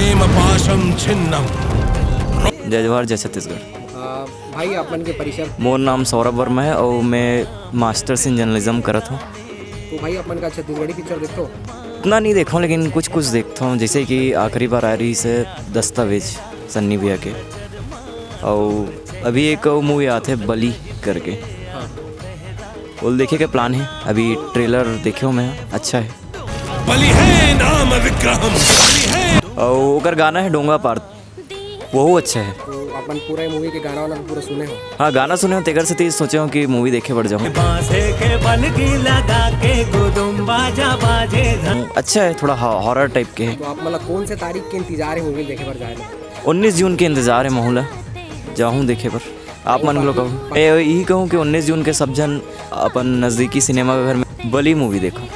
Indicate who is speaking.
Speaker 1: प्रेम पाशम छिन्नम।
Speaker 2: जय जवाहर जय छत्तीसगढ़।
Speaker 3: भाई अपन के परिचय।
Speaker 2: मोर नाम सौरभ वर्मा है और मैं मास्टर्स इन जर्नलिज्म करत हूँ।
Speaker 3: तो भाई अपन का छत्तीसगढ़ी पिक्चर देखते हो?
Speaker 2: उतना नहीं देखा हूँ लेकिन कुछ कुछ देखता हूँ, जैसे कि आखिरी बार आ रही से दस्तावेज सन्नी भैया के, और अभी एक मूवी आते है बली करके,
Speaker 3: हाँ।
Speaker 2: वो देखे के प्लान है, अभी ट्रेलर देखे हूँ मैं, अच्छा है।
Speaker 1: बलि है नाम विक्रम, बलि है।
Speaker 2: और ओकर गाना है डोंगा पार, वो अच्छा है।
Speaker 3: तो अपन पूरा मूवी के गाना वाना पूरा सुने हो?
Speaker 2: हाँ गाना सुने हो, तेगर से तेज सोचे हो कि मूवी देखे बढ़ जाऊँ। अच्छा है, थोड़ा हॉरर टाइप के है।
Speaker 3: तो आप मतलब कौन से तारीख के इंतजार है मूवी देखे पर जाएगा?
Speaker 2: 19 जून के इंतज़ार है माहौल, जाऊँ देखे पर। आप मन लो कहूँ, यही कहूँ कि 19 जून के सब जन अपन नज़दीकी सिनेमा घर में बली मूवी देखो।